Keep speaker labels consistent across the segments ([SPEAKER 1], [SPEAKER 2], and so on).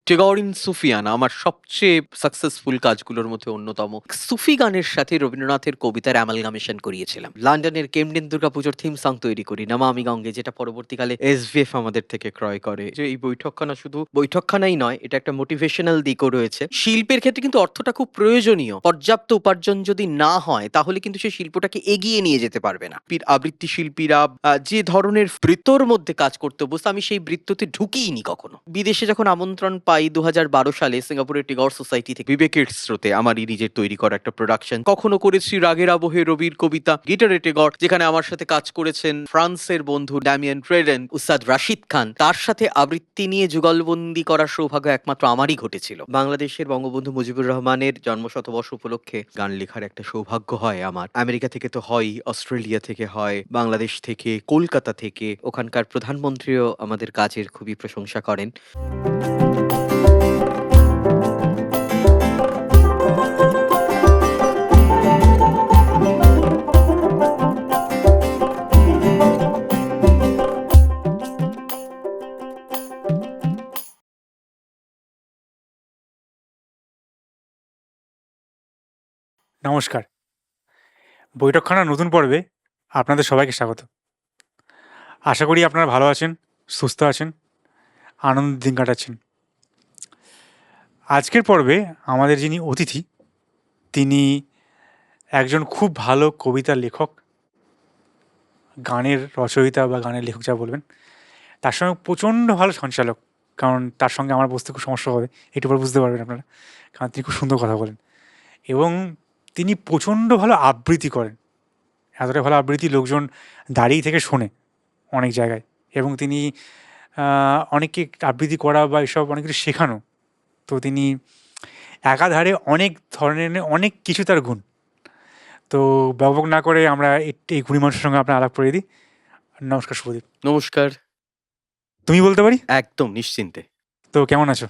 [SPEAKER 1] টেগরিন সুফিয়ান আমার সবচেয়ে সাকসেসফুল কাজগুলোর মধ্যে অন্যতম। সুফি গানের সাথে রবীন্দ্রনাথের কবিতার অ্যামালগামেশন করিয়েছিলাম। লন্ডনের কেমডেন দুর্গাপুজোর থিম সং তৈরি করি নমামি গঙ্গে, যেটা পরবর্তীকালে এসভিএফ আমাদের থেকে ক্রয় করে। যে এই বৈঠকখানা শুধু বৈঠকখানাই নয়, এটা একটা মোটিভেশনাল দিকও রয়েছে। শিল্পের ক্ষেত্রে কিন্তু অর্থটা খুব প্রয়োজনীয়। পর্যাপ্ত উপার্জন যদি না হয় তাহলে কিন্তু সেই শিল্পটাকে এগিয়ে নিয়ে যেতে পারবে না। আবৃত্তি শিল্পীরা যে ধরনের বৃত্তর মধ্যে কাজ করতে অভ্যস্ত, আমি সেই বৃত্ততে ঢুকিইনি কখনো। বিদেশে যখন আমন্ত্রণ পাই 2012 সালে সিঙ্গাপুরের টিগর সোসাইটি থেকে, বিবেকের স্রোতে আমারই নিজের তৈরি করা একটা প্রোডাকশন। কখনো করেছি রাগের আবহে রবির কবিতা গিটারে টেগর, যেখানে আমার সাথে কাজ করেছেন ফ্রান্সের বন্ধু ড্যামিয়ান ট্রেডেন, উস্তাদ রাশিদ খান। তার সাথে আবৃত্তি নিয়ে যুগলবন্দি করার সৌভাগ্য একমাত্র আমারই ঘটেছিল। বাংলাদেশের বঙ্গবন্ধু মুজিবুর রহমানের জন্মশতবর্ষ উপলক্ষে গান লেখার একটা সৌভাগ্য হয় আমার। আমেরিকা থেকে তো হয়ই, অস্ট্রেলিয়া থেকে হয়, বাংলাদেশ থেকে, কলকাতা থেকে। ওখানকার প্রধানমন্ত্রীও আমাদের কাজের খুবই প্রশংসা করেন।
[SPEAKER 2] নমস্কার। বৈঠকখানার নতুন পর্বে আপনাদের সবাইকে স্বাগত। আশা করি আপনারা ভালো আছেন, সুস্থ আছেন, আনন্দের দিন কাটাচ্ছেন। আজকের পর্বে আমাদের যিনি অতিথি, তিনি একজন খুব ভালো কবিতার লেখক, গানের রচয়িতা বা গানের লেখক যা বলবেন। তার সঙ্গে প্রচণ্ড ভালো সঞ্চালক, কারণ তার সঙ্গে আমার বসতে খুব সমস্যা হবে, একটু পরে বুঝতে পারবেন আপনারা, কারণ তিনি খুব সুন্দর কথা বলেন এবং তিনি প্রচণ্ড ভালো আবৃত্তি করেন। এতটা ভালো আবৃত্তি লোকজন দাঁড়িয়ে থেকে শোনে অনেক জায়গায়, এবং তিনি অনেককে আবৃত্তি করা বা এসব অনেক কিছু শেখানো। তো তিনি একাধারে অনেক ধরনের অনেক কিছু তার গুণ। তো বকবক না করে আমরা এই গুণী মানুষের সঙ্গে আপনার আলাপ করে দিই। নমস্কার শুভদীপ।
[SPEAKER 1] নমস্কার।
[SPEAKER 2] তুমি বলতে পারি?
[SPEAKER 1] একদম নিশ্চিন্তে।
[SPEAKER 2] তো কেমন আছো?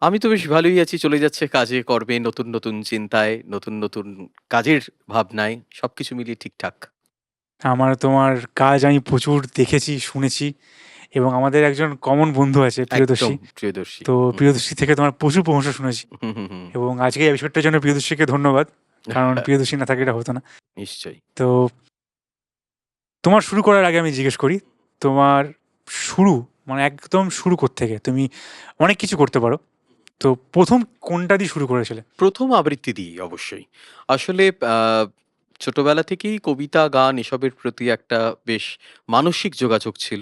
[SPEAKER 1] আমি তো বেশ ভালোই আছি, চলে যাচ্ছে কাজে কর্মে, নতুন নতুন চিন্তায়, নতুন নতুন কাজের ভাবনায়, সবকিছু মিলিয়ে ঠিকঠাক।
[SPEAKER 2] আমার তোমার কাজ আমি প্রচুর দেখেছি, শুনেছি, এবং আমাদের একজন কমন বন্ধু আছে প্রিয়দর্শী।
[SPEAKER 1] একদম প্রিয়দর্শী।
[SPEAKER 2] তো প্রিয়দর্শী থেকে তোমার প্রচুর প্রশংসা শুনেছি,
[SPEAKER 1] হুম, হুম, হুম।
[SPEAKER 2] এবং আজকে এই এপিসোডটার জন্য প্রিয়দর্শীকে ধন্যবাদ, কারণ প্রিয়দর্শী না থাকলে এটা হতো না।
[SPEAKER 1] নিশ্চয়ই।
[SPEAKER 2] তো তোমার শুরু করার আগে আমি জিজ্ঞেস করি, তোমার শুরু মানে একদম শুরু থেকে তুমি অনেক কিছু করতে পারো, তো প্রথম কোনটা দিয়ে শুরু করেছিলে?
[SPEAKER 1] প্রথম আবৃত্তি দিই অবশ্যই। আসলে ছোটবেলা থেকেই কবিতা, গান এসবের প্রতি একটা বেশ মানসিক যোগাযোগ ছিল।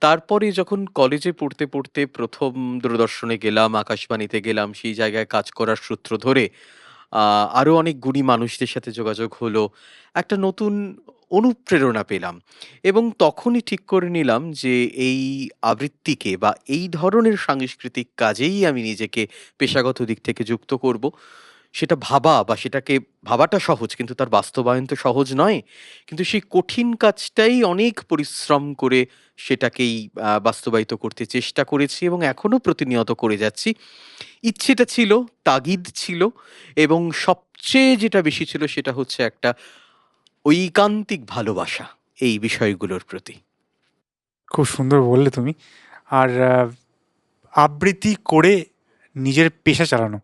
[SPEAKER 1] তারপরে যখন কলেজে পড়তে, পড়তে ১ম দূরদর্শনে গেলাম, আকাশবাণীতে গেলাম, সেই জায়গায় কাজ করার সূত্র ধরে আ আরো অনেক গুণী মানুষদের সাথে যোগাযোগ হলো। একটা নতুন অনুপ্রেরণা পেলাম এবং তখনই ঠিক করে নিলাম যে এই আবৃত্তিকে বা এই ধরনের সাংস্কৃতিক কাজেই আমি নিজেকে পেশাগত দিক থেকে যুক্ত করব। সেটা ভাবা বা সেটাকে ভাবাটা সহজ, কিন্তু তার বাস্তবায়ন তো সহজ নয়। কিন্তু সেই কঠিন কাজটাই অনেক পরিশ্রম করে সেটাকেই বাস্তবায়িত করতে চেষ্টা করেছি এবং এখনো প্রতিনিয়ত করে যাচ্ছি। ইচ্ছেটা ছিল, তাগিদ ছিল এবং সবচেয়ে যেটা বেশি ছিল সেটা হচ্ছে একটা ঐকান্তিক ভালোবাসা এই বিষয়গুলোর প্রতি।
[SPEAKER 2] খুব সুন্দর বললে তুমি। আর আবৃত্তি করে নিজের পেশা চালানো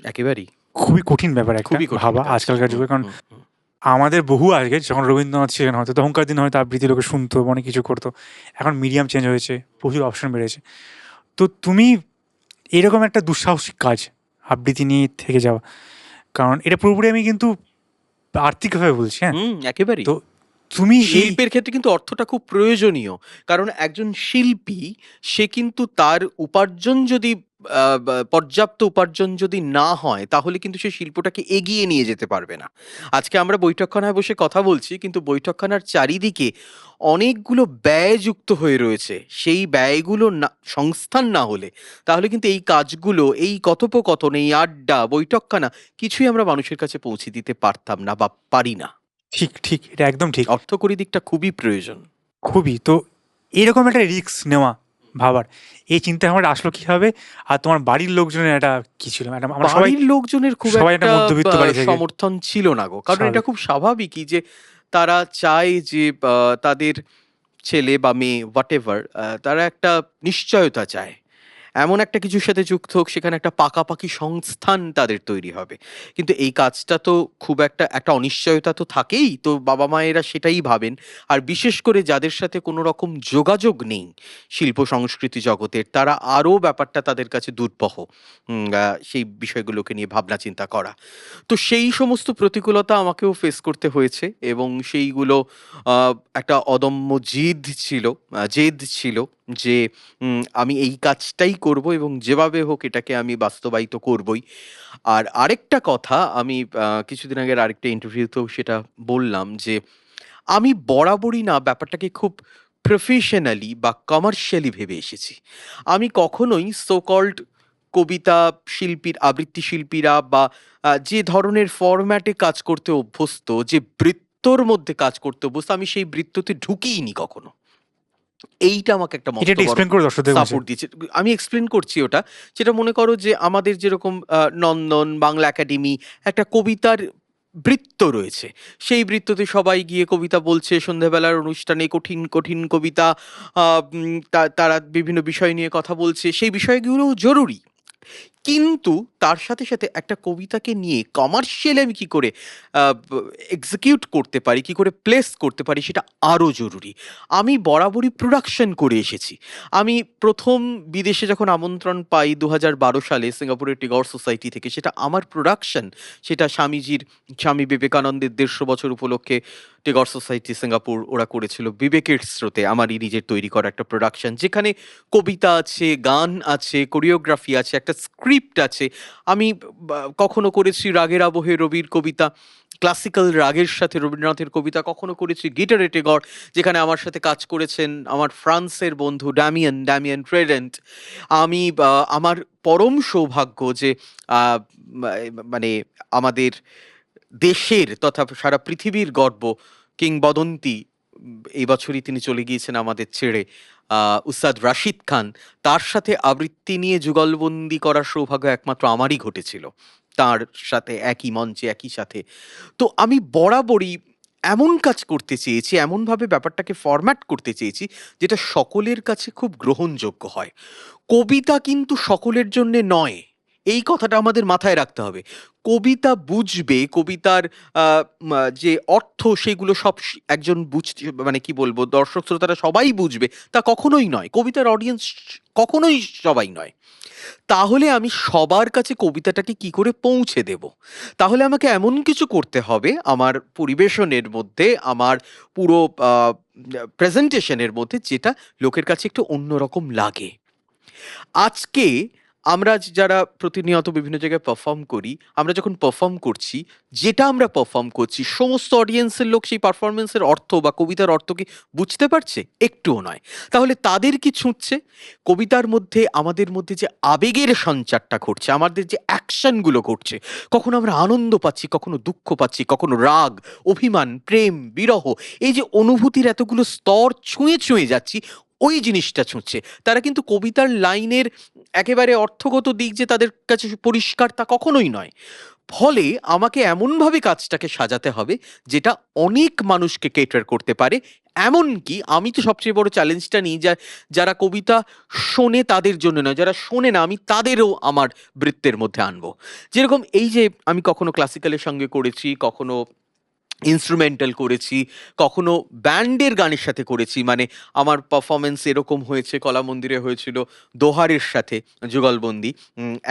[SPEAKER 1] একেবারেই।
[SPEAKER 2] খুবই কঠিন ব্যাপার একটা,
[SPEAKER 1] খুবই কঠিন
[SPEAKER 2] ভাবা
[SPEAKER 1] কাজ।
[SPEAKER 2] আজকালকার
[SPEAKER 1] হুম,
[SPEAKER 2] যুগে। কারণ
[SPEAKER 1] হুম, হুম।
[SPEAKER 2] আমাদের বহু আগে যখন রবীন্দ্রনাথ ছিলেন, হয়তো তখনকার দিনে হয়তো আবৃত্তি লোকে শুনতো, অনেক কিছু করতো। এখন মিডিয়াম চেঞ্জ হয়েছে, প্রচুর অপশন বেড়েছে। তো তুমি এরকম একটা দুঃসাহসিক কাজ, আবৃত্তি নিয়ে থেকে যাওয়া, কারণ এটা পুরোপুরি আমি কিন্তু আর্থিকভাবে বলছি, হ্যাঁ।
[SPEAKER 1] হুম, একেবারেই।
[SPEAKER 2] তো তুমি এই
[SPEAKER 1] শিল্পের ক্ষেত্রে কিন্তু অর্থটা খুব প্রয়োজনীয়। কারণ একজন শিল্পী সে কিন্তু তার উপার্জন যদি পর্যাপ্ত উপার্জন যদি না হয় তাহলে কিন্তু সে শিল্পটাকে এগিয়ে নিয়ে যেতে পারবে না। আজকে আমরা বৈঠকখানায় বসে কথা বলছি, কিন্তু বৈঠকখানার চারিদিকে অনেকগুলো ব্যয় যুক্ত হয়ে রয়েছে। সেই ব্যয়গুলো না সংস্থান না হলে তাহলে কিন্তু এই কাজগুলো, এই কথোপকথন, এই আড্ডা, বৈঠকখানা কিছুই আমরা মানুষের কাছে পৌঁছে দিতে পারতাম না বা পারি না।
[SPEAKER 2] ঠিক, ঠিক, এটা একদম ঠিক।
[SPEAKER 1] অর্থকরী দিকটা খুবই প্রয়োজন।
[SPEAKER 2] খুবই। তো এরকম একটা রিস্ক নেওয়া, ভাবার, এই চিন্তা ভাবনাটা আসলো কিভাবে? আর তোমার বাড়ির লোকজনের একটা কি ছিল? একটা আমরা সবাই
[SPEAKER 1] বাড়ির লোকজনের খুব
[SPEAKER 2] সবাই একটা
[SPEAKER 1] একটা
[SPEAKER 2] মধ্যবিত্ত বাড়ি থেকে,
[SPEAKER 1] সমর্থন ছিল না গো। কারণ এটা
[SPEAKER 2] স্বাভাবিক।
[SPEAKER 1] খুব স্বাভাবিকই যে তারা চায় যে তাদের ছেলে বা মেয়ে হোয়াটএভার তারা একটা নিশ্চয়তা চায়। এমন একটা কিছুর সাথে যুক্ত হোক, সেখানে একটা পাকাপাকি সংস্থান তাদের তৈরি হবে। কিন্তু এই কাজটা তো খুব একটা অনিশ্চয়তা তো থাকেই। তো বাবা-মায়েরা সেটাই ভাবেন। আর বিশেষ করে যাদের সাথে কোনো রকম যোগাযোগ নেই শিল্প সংস্কৃতি জগতের, তারা আরো ব্যাপারটা তাদের কাছে দুর্বহ। সেই বিষয়গুলোকে নিয়ে ভাবনা চিন্তা করা। তো সেই সমস্ত প্রতিকূলতা আমাকেও ফেস করতে হয়েছে, এবং সেইগুলো আ একটা অদম্য জেদ ছিল যে আমি এই কাজটাই করব এবং যেভাবে হোক এটাকে আমি বাস্তবায়িত করবই। আর আরেকটা কথা, আমি কিছুদিন আগের আরেকটা ইন্টারভিউতেও সেটা বললাম যে, আমি বরাবরই না ব্যাপারটাকে খুব প্রফেশনালি বা কমার্শিয়ালি ভেবে এসেছি। আমি কখনোই সো কল্ড কবিতা আবৃত্তি শিল্পীরা বা যে ধরনের ফরম্যাটে কাজ করতে অভ্যস্ত, যে বৃত্তর মধ্যে কাজ করতে অভ্যস্ত, আমি সেই বৃত্ততে ঢুকিইনি কখনো। এইটা আমাকে একটা
[SPEAKER 2] এটা
[SPEAKER 1] মস্ত
[SPEAKER 2] একটু
[SPEAKER 1] বড়
[SPEAKER 2] এক্সপ্লেন করে দর্শকদের কাছে।
[SPEAKER 1] সাপোর্ট দিয়েছে। আমি এক্সপ্লেন করছি ওটা। যেটা মনে করো যে আমাদের যেরকম নন্দন, বাংলা একাডেমি একটা কবিতার বৃত্ত রয়েছে। সেই বৃত্ততে সবাই গিয়ে কবিতা বলছে, সন্ধ্যাবেলার অনুষ্ঠানে কঠিন, কঠিন কবিতা, আ উম তা তারা বিভিন্ন বিষয় নিয়ে কথা বলছে। সেই বিষয়গুলোও জরুরি। কিন্তু তার সাথে, সাথে একটা কবিতাকে নিয়ে কমার্শিয়ালি আমি কি করে আ ব এক্সিকিউট করতে পারি, কি করে প্লেস করতে পারি, সেটা আরো জরুরি। আমি বরাবরই প্রোডাকশন করে এসেছি। আমি ১ম বিদেশে যখন আমন্ত্রণ পাই ২০১২ সালে সিঙ্গাপুরের টেগোর সোসাইটি থেকে, সেটা আমার প্রোডাকশন। সেটা স্বামী বিবেকানন্দের ১৫০ বছর উপলক্ষে টেগোর সোসাইটি সিঙ্গাপুর ওরা করেছিল বিবেকের স্রোতে, আমারই নিজের তৈরি করা একটা প্রোডাকশন। যেখানে কবিতা আছে, গান আছে, কোরিওগ্রাফি আছে, একটা স্ক্রিপ্ট আছে। আমি কখনো করেছি রাগের আবহে রবির কবিতা, ক্লাসিক্যাল রাগের সাথে রবীন্দ্রনাথের কবিতা, কখনো করেছি গিটারে টেগর, যেখানে আমার সাথে কাজ করেছেন আমার ফ্রান্সের বন্ধু ড্যামিয়েন ট্রেডেন্ট। আমার পরম সৌভাগ্য যে আ মা মানে আমাদের দেশের তথা সারা পৃথিবীর গর্ব, কিংবদন্তি, এই বছরই তিনি চলে গিয়েছেন আমাদের ছেড়ে, উস্তাদ রাশিদ খান। তার সাথে আবৃত্তি নিয়ে যুগলবন্দি করার সৌভাগ্য একমাত্র আমারই ঘটেছিল। তার সাথে একই মঞ্চে, একই সাথে। তো আমি বরাবরই এমন কাজ করতে চেয়েছি, এমনভাবে ব্যাপারটাকে ফরম্যাট করতে চেয়েছি, যেটা সকলের কাছে খুব গ্রহণযোগ্য হয়। কবিতা কিন্তু সকলের জন্যে নয়। এই কথাটা আমাদের মাথায় রাখতে হবে। কবিতা বুঝবে, কবিতার আ মা যে অর্থ সেগুলো সব একজন বুঝতে, মানে কি বলবো, দর্শক শ্রোতারা সবাই বুঝবে, তা কখনোই নয়। কবিতার অডিয়েন্স কখনোই সবাই নয়। তাহলে আমি সবার কাছে কবিতাটাকে কি করে পৌঁছে দেব? তাহলে আমাকে এমন কিছু করতে হবে আমার পরিবেশনের মধ্যে, আমার পুরো আ প্রেজেন্টেশন এর মধ্যে, যেটা লোকের কাছে একটু অন্যরকম লাগে। আজকে আমরা যারা প্রতিনিয়ত বিভিন্ন জায়গায় পারফর্ম করি, আমরা যখন পারফর্ম করছি, যেটা আমরা পারফর্ম করছি, সমস্ত অডিয়েন্সের লোক সেই পারফরম্যান্সের অর্থ বা কবিতার অর্থ কি বুঝতে পারছে? একটুও নয়। তাহলে তাদের কি ছুঁচ্ছে? কবিতার মধ্যে আমাদের মধ্যে যে আবেগের সঞ্চারটা ঘটছে, আমাদের যে অ্যাকশন গুলো ঘটছে, কখনো আমরা আনন্দ পাচ্ছি, কখনো দুঃখ পাচ্ছি, কখনো রাগ, অভিমান, প্রেম, বিরহ, এই যে অনুভূতির এতগুলো স্তর ছুঁয়ে, ছুঁয়ে যাচ্ছি, ওই জিনিসটা ছুঁচ্ছে। তারা কিন্তু কবিতার লাইনের একেবারে অর্থগত দিক যে তাদের কাছে পরিষ্কার, তা কখনোই নয়। ফলে আমাকে এমনভাবে কাজটাকে সাজাতে হবে যেটা অনেক মানুষকে cater করতে পারে। এমনকি আমি তো সবচেয়ে বড় চ্যালেঞ্জটা নিই, যারা কবিতা শোনে তাদের জন্য নয়, যারা শোনে না আমি তাদেরও আমার বৃত্তের মধ্যে আনবো। যেরকম এই যে আমি কখনো ক্লাসিক্যালের সঙ্গে করেছি, কখনো ইন্সট্রুমেন্টাল করেছি, কখনো ব্যান্ডের গানের সাথে করেছি। মানে আমার পারফরম্যান্স এরকম হয়েছে, কলা মন্দিরে হয়েছিল দোহারের সাথে যুগলবন্দি।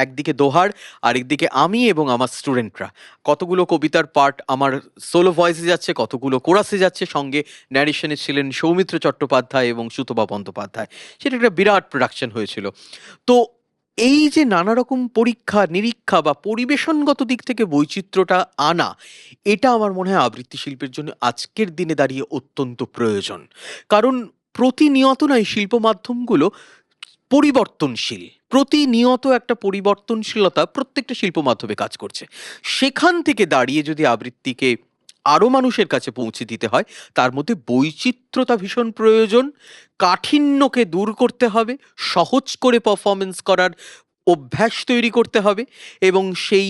[SPEAKER 1] একদিকে দোহার, আরেকদিকে আমি এবং আমার স্টুডেন্টরা। কতগুলো কবিতার পার্ট আমার সোলো ভয়েসে যাচ্ছে, কতগুলো কোরাসে যাচ্ছে, সঙ্গে ন্যারেশনে ছিলেন সৌমিত্র চট্টোপাধ্যায় এবং সুতপা বন্দ্যোপাধ্যায়। সেটা একটা বিরাট প্রোডাকশন হয়েছিল। তো এই যে নানা রকম পরীক্ষা-নিরীক্ষা বা পরিবেশনগত দিক থেকে বৈচিত্র্যটা আনা, এটা আমার মনে হয় আবৃত্তি শিল্পের জন্য আজকের দিনে দাঁড়িয়ে অত্যন্ত প্রয়োজন। কারণ প্রতিনিয়ত না এই শিল্প মাধ্যমগুলো পরিবর্তনশীল। প্রতিনিয়ত একটা পরিবর্তনশীলতা প্রত্যেকটা শিল্প মাধ্যমে কাজ করছে। সেখান থেকে দাঁড়িয়ে যদি আবৃত্তিকে আরো মানুষের কাছে পৌঁছে দিতে হয়, তার মধ্যে বৈচিত্র্যতা ভীষণ প্রয়োজন। কাঠিন্যকে দূর করতে হবে, সহজ করে পারফরম্যান্স করার অভ্যাস তৈরি করতে হবে, এবং সেই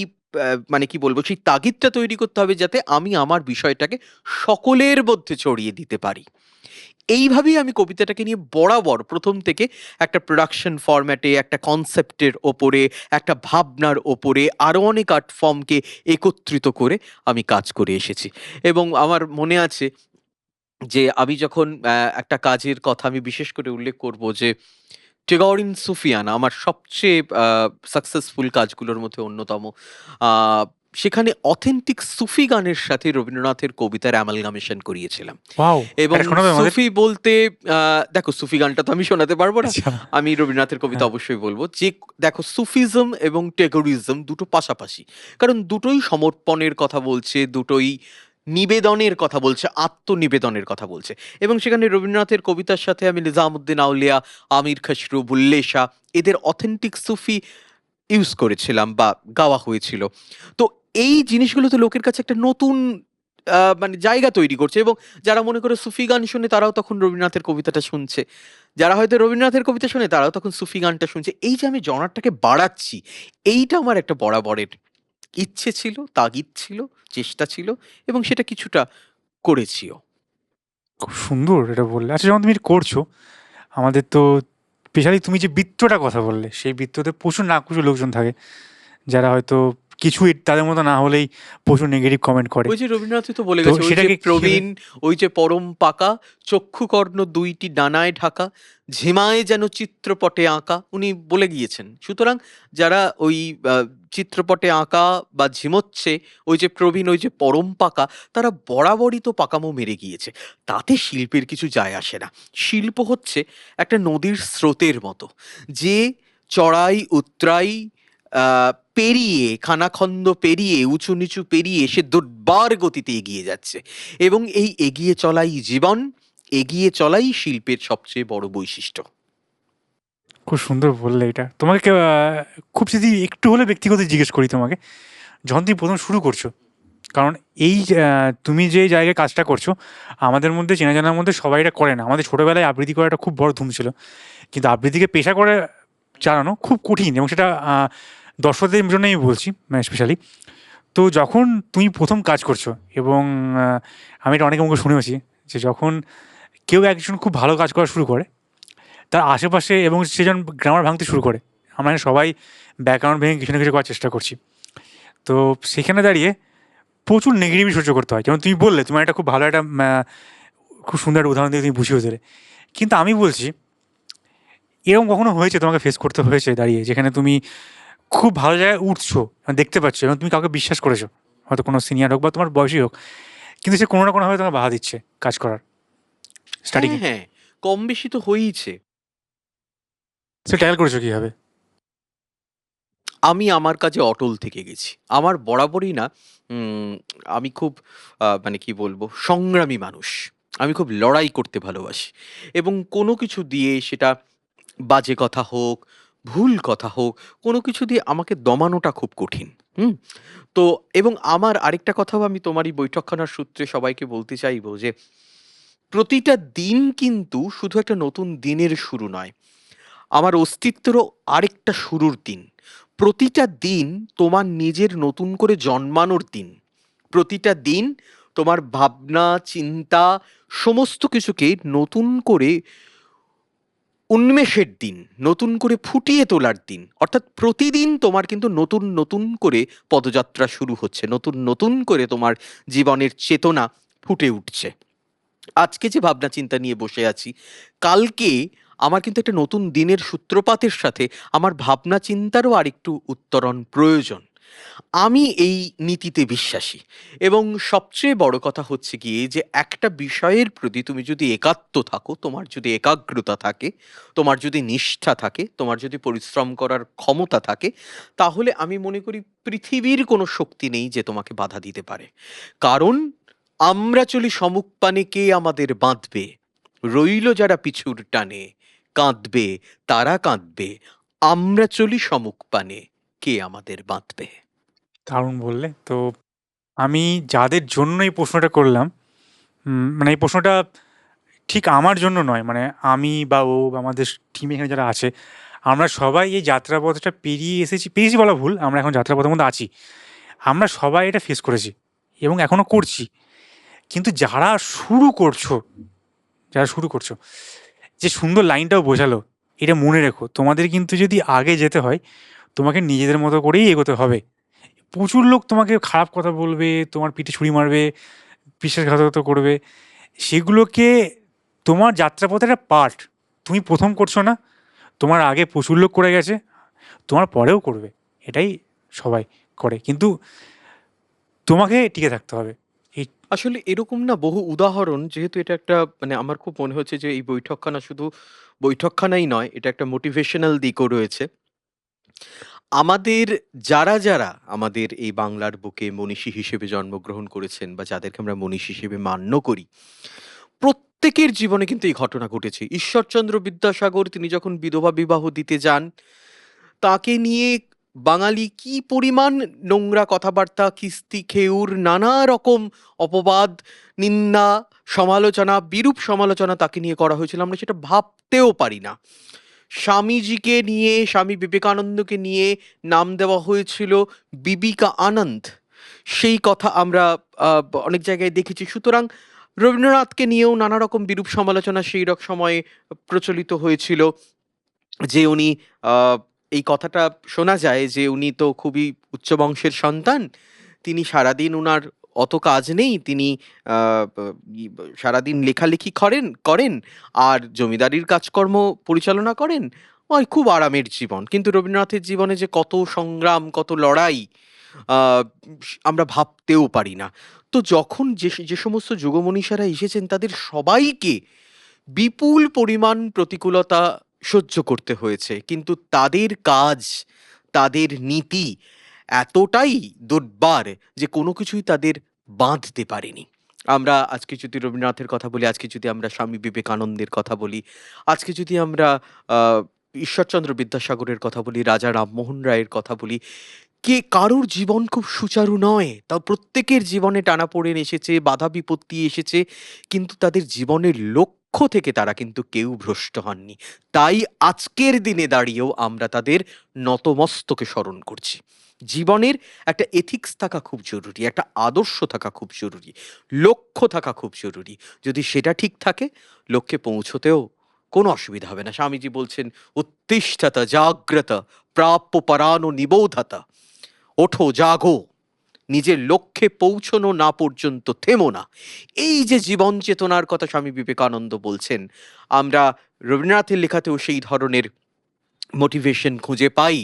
[SPEAKER 1] মানে কি বলবো, সেই তাগিদটা তৈরি করতে হবে যাতে আমি আমার বিষয়টাকে সকলের মধ্যে ছড়িয়ে দিতে পারি। এইভাবেই আমি কবিতাটাকে নিয়ে বরাবর প্রথম থেকে একটা প্রোডাকশন ফরম্যাটে, একটা কনসেপ্টের ওপরে, একটা ভাবনার ওপরে আরো অনেক আর্ট ফর্মকে একত্রিত করে আমি কাজ করে এসেছি। এবং আমার মনে আছে যে আমি যখন একটা কাজের কথা আমি বিশেষ করে উল্লেখ করব যে টেগরিন সুফিয়ানা আমার সবচেয়ে সাকসেসফুল কাজগুলোর মধ্যে অন্যতম। আ সেখানে অথেন্টিক সুফি গানের সাথে রবীন্দ্রনাথের কবিতার অ্যামালগামেশন করিয়েছিলাম।
[SPEAKER 2] ওয়াও!
[SPEAKER 1] এবং
[SPEAKER 2] এটা শোনাবে আমাদের?
[SPEAKER 1] সুফি বলতে আ দেখো সুফি গানটা তো আমি শোনাতে পারব না।
[SPEAKER 2] আচ্ছা।
[SPEAKER 1] আমি রবীন্দ্রনাথের কবিতা
[SPEAKER 2] হ্যাঁ।
[SPEAKER 1] অবশ্যই বলব। যে দেখো সুফিজম এবং টেগরিজম দুটো পাশাপাশি। কারণ দুটোই সমর্পণের কথা বলছে, দুটোই নিবেদনের কথা বলছে, আত্মনিবেদনের কথা বলছে। এবং সেখানে রবীন্দ্রনাথের কবিতার সাথে আমি নিজামুদ্দিন আউলিয়া, আমির খসরু, বুল্লে শাহ এদের অথেন্টিক সুফি ইউজ করেছিলাম বা গাওয়া হয়েছিল। তো এই জিনিসগুলো তো লোকের কাছে একটা নতুন মানে জায়গা তৈরি করছে এবং যারা মনে করে সুফি গান শোনে তারাও তখন রবীন্দ্রনাথের কবিতাটা শুনছে। যারা হয়তো রবীন্দ্রনাথের কবিতা শোনে তারাও তখন সুফি গানটা শুনছে। এই যে আমি জনারটাকে বাড়াচ্ছি, এইটা আমার একটা বরাবরের ইচ্ছে ছিল, তাগিদ ছিল, চেষ্টা ছিল এবং সেটা কিছুটা করেছিও।
[SPEAKER 2] খুব সুন্দর এটা বললে। আচ্ছা, যখন তুমি এটা করছো, আমাদের তো স্পেশালি তুমি যে বৃত্তটার কথা বললে, সেই বৃত্ততে প্রচুর নাককুচো লোকজন থাকে, যারা হয়তো কিছুই তাদের মতো না হলেই প্রচুর নেগেটিভ কমেন্ট করে।
[SPEAKER 1] ওই যে রবীন্দ্রনাথই তো বলে
[SPEAKER 2] তো
[SPEAKER 1] গেছে, ওই যে
[SPEAKER 2] সেটাকে কিভাবে
[SPEAKER 1] প্রবীণ, ওই যে পরম পাকা, চক্ষুকর্ণ দুইটি ডানায় ঢাকা, ঝিমায় যেন চিত্রপটে আঁকা, উনি বলে গিয়েছেন। সুতরাং যারা ওই চিত্রপটে আঁকা বা ঝিমোচ্ছে, ওই যে প্রবীণ, ওই যে পরম পাকা, তারা বরাবরই তো পাকামো মেরে গিয়েছে। তাতে শিল্পের কিছু যায় আসে না। শিল্প হচ্ছে একটা নদীর স্রোতের মতো, যে চড়াই উতরাই পেরিয়ে, খানাখন্দ পেরিয়ে, উঁচু নিচু পেরিয়ে সে দুর্বার গতিতে এগিয়ে যাচ্ছে এবং এই এগিয়ে চলাই জীবন, এগিয়ে চলাই শিল্পের সবচেয়ে বড় বৈশিষ্ট্য।
[SPEAKER 2] খুব সুন্দর বললে এটা। তোমাকে খুব যদি একটু হলে ব্যক্তিগত জিজ্ঞেস করি তোমাকে, যখন তুমি ১ম শুরু করছো, কারণ এই তুমি যে জায়গায় কাজটা করছো, আমাদের মধ্যে চেনা জানার মধ্যে সবাই এটা করে না। আমাদের ছোটবেলায় আবৃত্তি করা একটা খুব বড় ধুম ছিল। কিন্তু আবৃত্তিকে পেশা করে চালানো খুব কঠিন, এবং সেটা দর্শকদের জন্যই আমি বলছি স্পেশালি। তো যখন তুমি ১ম কাজ করছো, এবং আমি এটা অনেকের মুখে শুনেওছি যে যখন কেউ একজন খুব ভালো কাজ করা শুরু করে, তার আশেপাশে এবং সে যখন গ্রামার ভাঙতে শুরু করে, আমরা এখানে সবাই ব্যাকগ্রাউন্ড ভেঙে কিছু না কিছু করার চেষ্টা করছি। তো সেখানে দাঁড়িয়ে প্রচুর নেগেটিভই সহ্য করতে হয়। যেমন তুমি বললে, তোমার একটা খুব ভালো একটা খুব সুন্দর একটা উদাহরণ দিয়ে তুমি বুঝিয়ে দিলে। কিন্তু আমি বলছি, এরকম কখনো হয়েছে তোমাকে ফেস করতে হয়েছে দাঁড়িয়ে, যেখানে তুমি খুব ভালো জায়গায় উঠছো, দেখতে পাচ্ছ, এবং তুমি কাউকে বিশ্বাস করেছো, হয়তো কোনো সিনিয়র হোক বা তোমার বয়সী হোক, কিন্তু সে কোনো না কোনোভাবে তোমাকে বাধা দিচ্ছে কাজ করার
[SPEAKER 1] হ্যাঁ,
[SPEAKER 2] স্টার্টিংয়ে?
[SPEAKER 1] হ্যাঁ, কম বেশি তো হয়েইছে।
[SPEAKER 2] সে ট্যাকেল করেছো কীভাবে?
[SPEAKER 1] আমি আমার কাজে অটল থেকে গেছি। আমার বরাবরই না উম আমি খুব মানে কি বলবো? সংগ্রামী মানুষ। আমি খুব লড়াই করতে ভালোবাসি এবং কোনো কিছু দিয়ে সেটা বাজে কথা হোক, ভুল কথা হোক, কোনো কিছু দিয়ে আমাকে দমানোটা খুব কঠিন। হুম? তো এবং আমার আরেকটা কথাও আমি তোমার এই বৈঠকখানার সূত্রে সবাইকে বলতে চাইবো যে, প্রতিটা দিন কিন্তু শুধু একটা নতুন দিনের শুরু নয়। আমার অস্তিত্বেরও আরেকটা শুরুর দিন। প্রতিটা দিন তোমার নিজের নতুন করে জন্মানোর দিন। প্রতিটা দিন তোমার ভাবনা, চিন্তা সমস্ত কিছুকে নতুন করে উন্মেষের দিন, নতুন করে ফুটিয়ে তোলার দিন। অর্থাৎ প্রতিদিন তোমার কিন্তু নতুন, নতুন করে পদযাত্রা শুরু হচ্ছে। নতুন, নতুন করে তোমার জীবনের চেতনা ফুটে উঠছে। আজকে যে ভাবনা চিন্তা নিয়ে বসে আছি, কালকে আমার কিন্তু একটা নতুন দিনের সূত্রপাতের সাথে আমার ভাবনা চিন্তারও আরেকটু উত্তরণ প্রয়োজন। আমি এই নীতিতে বিশ্বাসী এবং সবচেয়ে বড় কথা হচ্ছে গিয়ে যে একটা বিষয়ের প্রতি তুমি যদি একাত্ম থাকো, তোমার যদি একাগ্রতা থাকে, তোমার যদি নিষ্ঠা থাকে, তোমার যদি পরিশ্রম করার ক্ষমতা থাকে, তাহলে আমি মনে করি পৃথিবীর কোনো শক্তি নেই যে তোমাকে বাধা দিতে পারে। কারণ আমরা চলি সমুখপানে, কে আমাদের বাঁধবে? রইল যারা পিছুর টানে, কাঁদবে তারা কাঁদবে, আমরা চলি সমুখপানে, কে আমাদের বাঁধবে?
[SPEAKER 2] দারুণ বললে। তো আমি যাদের জন্য এই প্রশ্নটা করলাম, মানে এই প্রশ্নটা ঠিক আমার জন্য নয়, মানে আমি বা ও বা আমাদের টিমে এখানে যারা আছে, আমরা সবাই এই যাত্রাপথটা পেরিয়েছি বলা ভুল, আমরা এখন যাত্রাপথের মধ্যে আছি। আমরা সবাই এটা ফেস করেছি এবং এখনও করছি। কিন্তু যারা শুরু করছো, যারা শুরু করছো, যে সুন্দর লাইনটাও বোঝালো, এটা মনে রেখো, তোমাদের কিন্তু যদি আগে যেতে হয় তোমাকে নিজেদের মতো করেই এগোতে হবে। প্রচুর লোক তোমাকে খারাপ কথা বলবে, তোমার পিঠে ছুরি মারবে, বিশ্বাসঘাতকতা করবে, সেগুলোকে তোমার যাত্রাপথের একটা পার্ট। তুমি প্রথম করছো না, তোমার আগে প্রচুর লোক করে গেছে, তোমার পরেও করবে, এটাই সবাই করে, কিন্তু তোমাকে টিকে থাকতে হবে। এই
[SPEAKER 1] আসলে এরকম না বহু উদাহরণ, যেহেতু এটা একটা মানে আমার খুব মনে হচ্ছে যে এই বৈঠকখানা শুধু বৈঠকখানাই নয়, এটা একটা মোটিভেশনাল দিকও রয়েছে। আমাদের যারা আমাদের এই বাংলার বুকে মনীষী হিসেবে জন্মগ্রহণ করেছেন বা যাদেরকে আমরা মনীষী হিসেবে মান্য করি, প্রত্যেকের জীবনে কিন্তু এই ঘটনা ঘটেছে। ঈশ্বরচন্দ্র বিদ্যাসাগর তিনি যখন বিধবা বিবাহ দিতে যান, তাকে নিয়ে বাঙালি কি পরিমাণ নোংরা কথাবার্তা, কিস্তি খেউর নানা রকম অপবাদ, নিন্দা, সমালোচনা, বিরূপ সমালোচনা তাকে নিয়ে করা হয়েছিল, আমরা সেটা ভাবতেও পারি না। স্বামীজিকে নিয়ে, স্বামী বিবেকানন্দকে নিয়ে নাম দেওয়া হয়েছিল বিবিকা আনন্দ, সেই কথা আমরা অনেক জায়গায় দেখেছি। সুতরাং রবীন্দ্রনাথকে নিয়েও নানা রকম বিরূপ সমালোচনা সেই রকম সময়ে প্রচলিত হয়েছিল, যে উনি আহ, এই কথাটা শোনা যায় যে উনি তো খুবই উচ্চ বংশের সন্তান, তিনি সারাদিন উনার অত কাজ নেই, তিনি সারাদিন লেখালেখি করেন আর জমিদারির কাজকর্ম পরিচালনা করেন, ওই খুব আরামের জীবন। কিন্তু রবীন্দ্রনাথের জীবনে যে কত সংগ্রাম, কত লড়াই, আহ, আমরা ভাবতেও পারি না। তো যখন যে যে সমস্ত যুগমনীষীরা এসেছেন তাদের সবাইকে বিপুল পরিমাণ প্রতিকূলতা সহ্য করতে হয়েছে, কিন্তু তাদের কাজ, তাদের নীতি এতটাই দুর্বার যে কোনো কিছুই তাদের বাঁধতে পারেনি। আমরা আজকে যদি রবীন্দ্রনাথের কথা বলি, আজকে যদি আমরা স্বামী বিবেকানন্দের কথা বলি, আজকে যদি আমরা আহ, ঈশ্বরচন্দ্র বিদ্যাসাগরের কথা বলি, রাজা রামমোহন রায়ের কথা বলি, কে কারোর জীবন খুব সুচারু নয়, তাও প্রত্যেকের জীবনে টানাপোড়েন এসেছে, বাধা বিপত্তি এসেছে, কিন্তু তাদের জীবনের লক্ষ্য থেকে তারা কিন্তু কেউ ভ্রষ্ট হননি। তাই আজকের দিনে দাঁড়িয়েও আমরা তাদের নতমস্তকে স্মরণ করছি। জীবনের একটা এথিক্স থাকা খুব জরুরি, একটা আদর্শ থাকা খুব জরুরি, লক্ষ্য থাকা খুব জরুরি। যদি সেটা ঠিক থাকে, লক্ষ্যে পৌঁছতেও কোনো অসুবিধা হবে না। স্বামীজি বলছেন, উত্তিষ্ঠত জাগ্রত প্রাপ্য পরানো নিবোধতা, ওঠো জাগো, নিজের লক্ষ্যে পৌঁছনো না পর্যন্ত থেমো না। এই যে জীবন চেতনার কথা স্বামী বিবেকানন্দ বলছেন, আমরা রবীন্দ্রনাথের লেখাতেও সেই ধরনের মোটিভেশন খুঁজে পাই।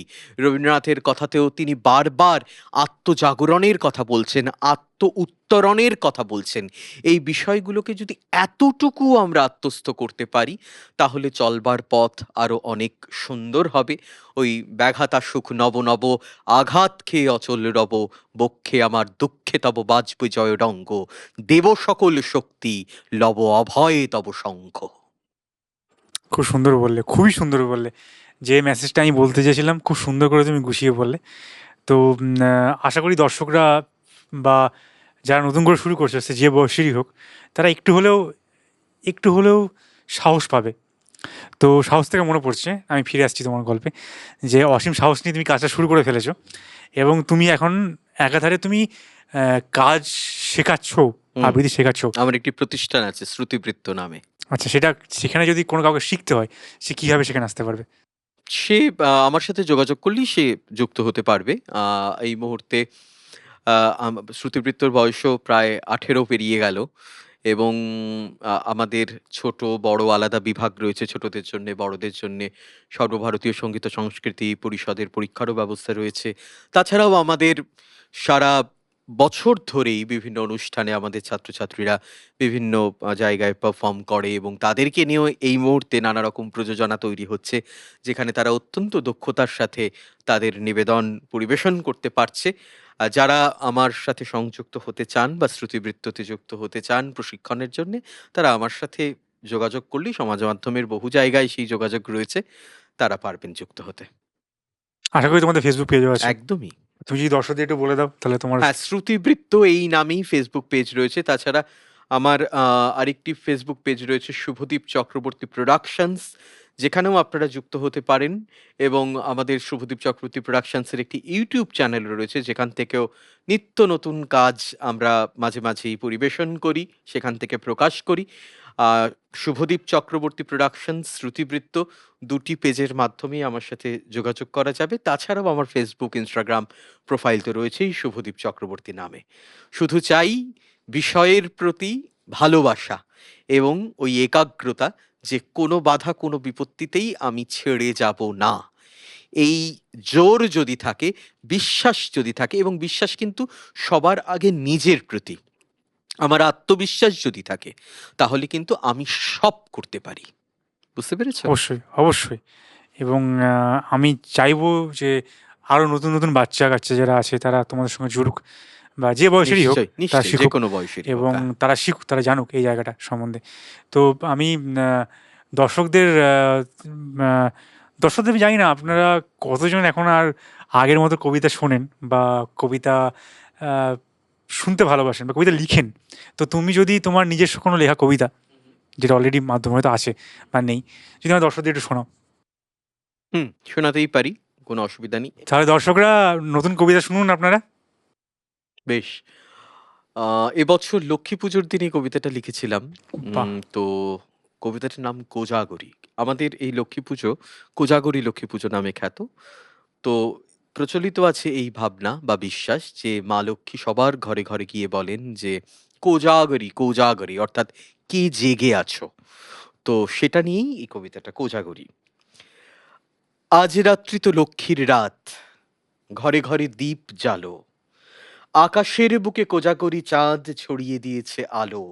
[SPEAKER 1] রবীন্দ্রনাথের কথাতেও তিনি বারবার আত্মজাগরণের কথা বলছেন, আত্ম উত্তরণের কথা বলছেন। এই বিষয়গুলোকে যদি এতটুকু আমরা আত্মস্থ করতে পারি, তাহলে চলবার পথ আরো অনেক সুন্দর হবে। ওই ব্যাঘাতা সুখ নব নব, আঘাত খেয়ে অচল রব, বক্ষে আমার দুঃখে তব বাজবে জয় ডঙ্গ, দেব সকল শক্তি, লব অভয়ে তব শঙ্খ।
[SPEAKER 2] খুব সুন্দর বললে, খুবই সুন্দর বললে। যে মেসেজটা আমি বলতে চেয়েছিলাম খুব সুন্দর করে তুমি গুছিয়ে বললে। তো আশা করি দর্শকরা বা যারা নতুন করে শুরু করছে, সে যে বয়সেরই হোক, তারা একটু হলেও সাহস পাবে। তো সাহস থেকে মনে পড়ছে, আমি ফিরে আসছি তোমার গল্পে, যে অসীম সাহস নিয়ে তুমি কাজটা শুরু করে ফেলেছো, এবং তুমি এখন একাধারে তুমি কাজ শেখাচ্ছ,
[SPEAKER 1] হুম,
[SPEAKER 2] আবৃত্তি শেখাচ্ছ।
[SPEAKER 1] আমার একটি প্রতিষ্ঠান আছে শ্রুতিবৃত্ত নামে।
[SPEAKER 2] আচ্ছা, সেটা সেখানে যদি কোনো কাউকে শিখতে হয়, সে কীভাবে সেখানে আসতে পারবে?
[SPEAKER 1] সে আমার সাথে যোগাযোগ করলেই সে যুক্ত হতে পারবে। এই মুহূর্তে শ্রুতিবৃত্তর বয়সও প্রায় 18 পেরিয়ে গেল, এবং আমাদের ছোট বড় আলাদা বিভাগ রয়েছে, ছোটদের জন্যে, বড়দের জন্যে। সর্বভারতীয় সঙ্গীত ও সংস্কৃতি পরিষদের পরীক্ষারও ব্যবস্থা রয়েছে। তাছাড়াও আমাদের সারা বছর ধরেই বিভিন্ন অনুষ্ঠানে আমাদের ছাত্রছাত্রীরা বিভিন্ন জায়গায় পারফর্ম করে, এবং তাদেরকে নিয়েও এই মুহূর্তে নানা রকম প্রযোজনা তৈরি হচ্ছে, যেখানে তারা অত্যন্ত দক্ষতার সাথে তাদের নিবেদন পরিবেশন করতে পারছে। যারা আমার সাথে সংযুক্ত হতে চান বা শ্রুতিবৃত্ততে যুক্ত হতে চান প্রশিক্ষণের জন্যে, তারা আমার সাথে যোগাযোগ করলেই, সমাজ মাধ্যমের বহু জায়গায় সেই যোগাযোগ রয়েছে, তারা পারবেন যুক্ত হতে।
[SPEAKER 2] আশা করি তোমাদের ফেসবুক পেজও আছে।
[SPEAKER 1] একদমই।
[SPEAKER 2] তুমি যদি দর্শকদের একটু বলে দাও, তাহলে তোমার।
[SPEAKER 1] হ্যাঁ, শ্রুতিবৃত্ত এই নামেই ফেসবুক পেজ রয়েছে। তাছাড়া আমার আরেকটি ফেসবুক পেজ রয়েছে, শুভদীপ চক্রবর্তী প্রোডাকশনস, যেখানেও আপনারা যুক্ত হতে পারেন। এবং আমাদের শুভদীপ চক্রবর্তী প্রোডাকশনসের একটি ইউটিউব চ্যানেল রয়েছে, যেখান থেকেও নিত্য নতুন কাজ আমরা মাঝে মাঝেই পরিবেশন করি, সেখান থেকে প্রকাশ করি। আহ, শুভদীপ চক্রবর্তী প্রোডাকশন, শ্রুতিবৃত্ত, দুটি পেজের মাধ্যমেই আমার সাথে যোগাযোগ করা যাবে। তাছাড়াও আমার ফেসবুক, ইনস্টাগ্রাম প্রোফাইল তো রয়েছেই শুভদীপ চক্রবর্তী নামে। শুধু চাই বিষয়ের প্রতি ভালোবাসা এবং ওই একাগ্রতা, যে কোনো বাধা কোনো বিপত্তিতেই আমি ছেড়ে যাব না। এই জোর যদি থাকে, বিশ্বাস যদি থাকে, এবং বিশ্বাস কিন্তু সবার আগে নিজের প্রতি, আমার আত্মবিশ্বাস যদি থাকে, তাহলে কিন্তু আমি সব করতে পারি। বুঝতে পেরেছ?
[SPEAKER 2] অবশ্যই, অবশ্যই। এবং আমি চাইবো যে আরো নতুন, নতুন বাচ্চা-কাচ্চা যারা আছে তারা তোমাদের সঙ্গে জুড়ুক, বা যে বয়সেরই হোক
[SPEAKER 1] নিশ্চয়ই,
[SPEAKER 2] তারা
[SPEAKER 1] নিশ্চয়ই, যে
[SPEAKER 2] শিখুক
[SPEAKER 1] কোনো বয়সেরই হোক।
[SPEAKER 2] এবং
[SPEAKER 1] হ্যাঁ।
[SPEAKER 2] তারা শিখুক, তারা জানুক এই জায়গাটা সম্বন্ধে। তো আমি দর্শকদের দর্শকদের আমি জানি না আপনারা কতজন এখন আর আগের মতো কবিতা শোনেন বা কবিতা আ শুনতে ভালোবাসেন বা কবিতা লিখেন। তো তুমি যদি তোমার নিজস্ব কোনো লেখা কবিতা, যেটা অলরেডি মাধ্যমে হয়তো আছে বা নেই, যদি আমার দর্শকদের একটু শোনাও।
[SPEAKER 1] হুম, শোনাতেই পারি, কোনো অসুবিধা নেই।
[SPEAKER 2] তাহলে দর্শকরা নতুন কবিতা শুনুন আপনারা।
[SPEAKER 1] বেশ। এবছর লক্ষ্মী পুজোর দিন এই কবিতাটা লিখেছিলাম।
[SPEAKER 2] বাহ!
[SPEAKER 1] তো কবিতাটার নাম কোজাগরী। আমাদের এই লক্ষ্মী পুজো কোজাগরী লক্ষ্মী পুজো নামে খ্যাত। তো প্রচলিত আছে এই ভাবনা বা বিশ্বাস যে মা লক্ষ্মী সবার ঘরে ঘরে গিয়ে বলেন যে কোজাগরী কোজাগরী, অর্থাৎ কে জেগে আছো। তো সেটা নিয়েই এই কবিতাটা, কোজাগরী। আজ রাত্রি তো লক্ষ্মীর রাত, ঘরে ঘরে দীপ জালো, আকাশের বুকে কোজাগরী চাঁদ ছড়িয়ে দিয়েছে আলো।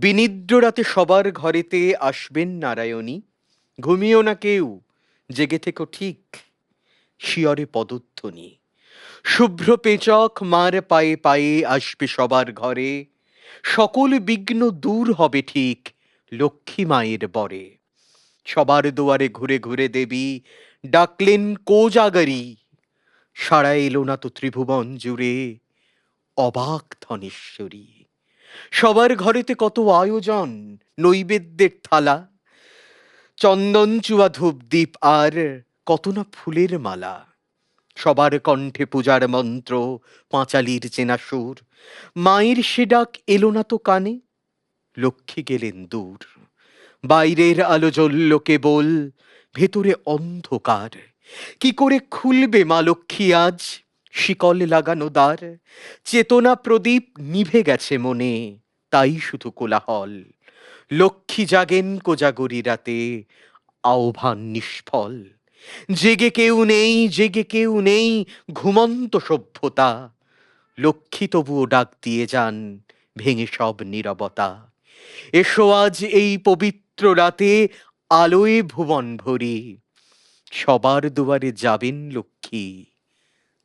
[SPEAKER 1] বিনিদ্র রাতে সবার ঘরেতে আসবেন নারায়ণী, ঘুমিও না কেউ, জেগে থেকো ঠিক, শিয়রে পদধ্বনি। শুভ্র পেচক মার পায়ে পায়ে আসবে সবার ঘরে, সকল বিঘ্ন দূর হবে ঠিক লক্ষ্মী মায়ের বরে। সবার দুয়ারে ঘুরে ঘুরে দেবী ডাকলেন কোজাগরী, সাড়া এলো না তো ত্রিভুবন জুড়ে অবাক ধনেশ্বরী। সবার ঘরেতে কত আয়োজন, নৈবেদ্যের থালা, চন্দন চুয়া ধূপ দ্বীপ আর কত না ফুলের মালা। সবার কণ্ঠে পূজার মন্ত্র, পাঁচালির চেনা সুর। মায়ের সে ডাক এলো না তো কানে, লক্ষ্মী গেলেন দূর। বাইরের আলো জ্বলল কেবল, ভেতরে অন্ধকার। কি করে খুলবে মা লক্ষ্মী আজ শিকল লাগানো দ্বার? চেতনা প্রদীপ নিভে গেছে মনে, তাই শুধু কোলাহল। লক্ষ্মী জাগেন কোজাগরী রাতে, আহ্বান নিষ্ফল। জেগে কেউ নেই, জেগে কেউ নেই, ঘুমন্ত সভ্যতা। লক্ষ্মী তবুও ডাক দিয়ে যান, ভেঙে সব নীরবতা। এসো আজ এই পবিত্র রাতে, আলোয় ভুবন ভরি, সবার দুয়ারে যাবেন লক্ষ্মী,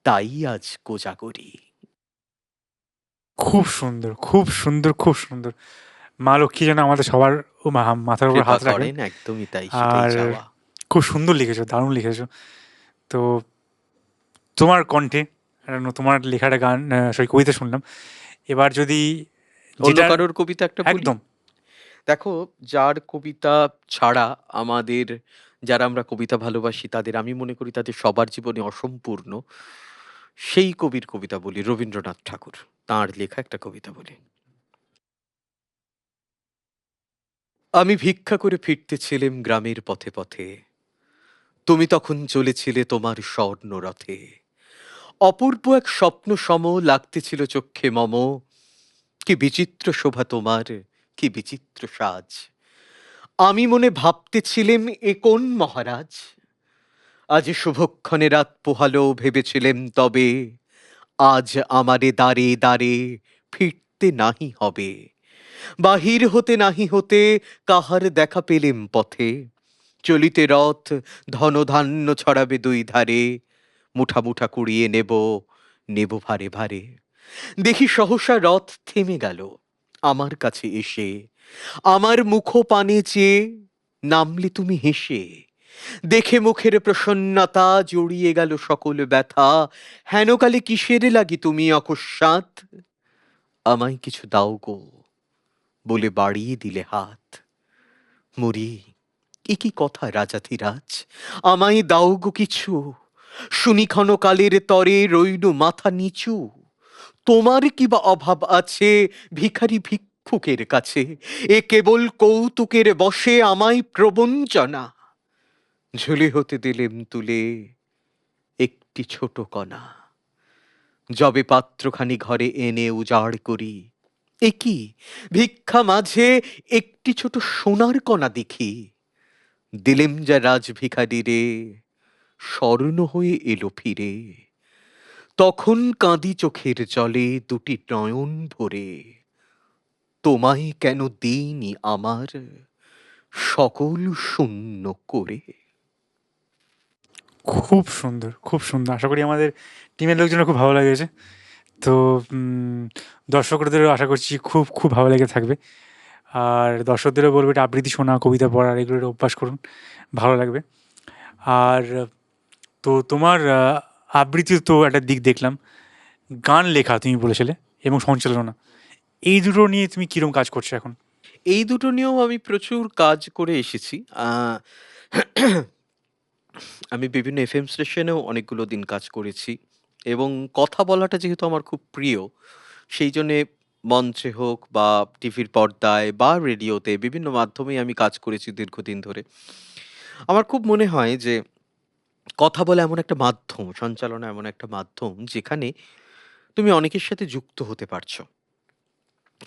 [SPEAKER 1] তাই আজ কোজাগরী।
[SPEAKER 2] খুব সুন্দর, খুব সুন্দর, খুব সুন্দর। মা লক্ষ্মী যেন আমাদের সবার মাথার উপর
[SPEAKER 1] কৃপা
[SPEAKER 2] হাত রাখেন।
[SPEAKER 1] করেন, একদমই তাই, সেটাই
[SPEAKER 2] আর
[SPEAKER 1] চাওয়া।
[SPEAKER 2] খুব সুন্দর লিখেছো, দারুণ লিখেছো। তো তোমার কণ্ঠে তোমার লেখাটা গান, সরি, কবিতা শুনলাম। এবার যদি
[SPEAKER 1] অন্য
[SPEAKER 2] যেটার
[SPEAKER 1] কারোর কবিতা একটা বলি।
[SPEAKER 2] একদম
[SPEAKER 1] দেখো, যার কবিতা ছাড়া আমাদের, যারা আমরা কবিতা ভালোবাসি, তাদের আমি মনে করি তাদের সবার জীবনে অসম্পূর্ণ, সেই কবির কবিতা বলি, রবীন্দ্রনাথ ঠাকুর। তাঁর লেখা একটা কবিতা বলি। আমি ভিক্ষা করে ফিরতেছিলেম গ্রামের পথে পথে, তুমি তখন চলেছিলে তোমার স্বর্ণরথে। অপূর্ব এক স্বপ্ন সম লাগতেছিল চক্ষে মম, কি বিচিত্র শোভা তোমার, কি বিচিত্র সাজ। আমি মনে ভাবতেছিলেম এ কোন মহারাজ, আজ শুভক্ষণে রাত পোহালো ভেবেছিলেম তবে, আজ আমারে দ্বারে দ্বারে ফিরতে নাহি হবে। বাহির হতে নাহি হতে কাহার দেখা পেলেম পথে, চলিতে রথ ধনধান্য ছড়াবে দুই ধারে, মুঠা মুঠা কুড়িয়ে নেব, নেব ভারে ভারে। দেখি সহসা রথ থেমে গেল আমার কাছে এসে, আমার মুখ পানে চেয়ে নামলে তুমি হেসে। দেখে মুখের প্রসন্নতা জড়িয়ে গেল সকল ব্যথা, হেনকালে কিসের লাগি তুমি অকস্মাৎ, আমায় কিছু দাও গো বলে বাড়িয়ে দিলে হাত। মরি, এ কি কথা রাজাধিরাজ, আমায় দাও গো কিছু, শুনি ক্ষণকালের তরে রইনু মাথা নিচু। তোমার কি বা অভাব আছে ভিখারি ভিক্ষা ফুকের কাছে এ কেবল কৌতুকের বশে আমায় প্রবঞ্চনা, ঝুলি হতে দিলেম তুলে একটি ছোট কণা, যবে পাত্রখানি ঘরে এনে উজাড় করি, এ কি ভিক্ষা মাঝে একটি ছোট সোনার কণা দেখি, দিলেম যা রাজভিখারি রে, স্বর্ণ হয়ে এলো ফিরে, তখন কাঁদি চোখের জলে দুটি নয়ন ভরে, তোমায় কেন দিইনি আমার সকল শূন্য করে।
[SPEAKER 2] খুব সুন্দর, খুব সুন্দর। আশা করি আমাদের টিমের লোকজনের খুব ভালো লেগেছে। তো দর্শকদেরও আশা করছি খুব, খুব ভালো লেগে থাকবে। আর দর্শকদেরও বলবো এটা আবৃত্তি শোনা, কবিতা পড়া এগুলোর অভ্যাস করুন, ভালো লাগবে। আর তো তোমার আবৃত্তির তো একটা দিক দেখলাম, গান লেখা তুমি বলেছিলে এবং সঞ্চালনা। এই দুটো নিয়ে তুমি কিরকম কাজ করছো এখন?
[SPEAKER 1] এই দুটো নিয়েও আমি প্রচুর কাজ করে এসেছি। আমি বিভিন্ন এফএম স্টেশনেও অনেকগুলো দিন কাজ করেছি এবং কথা বলাটা যেহেতু আমার খুব প্রিয়, সেই জন্যে মঞ্চে হোক বা টিভির পর্দায় বা রেডিওতে বিভিন্ন মাধ্যমেই আমি কাজ করেছি দীর্ঘদিন ধরে। আমার খুব মনে হয় যে কথা বলা এমন একটা মাধ্যম, সঞ্চালনা এমন একটা মাধ্যম যেখানে তুমি অনেকের সাথে যুক্ত হতে পারছো।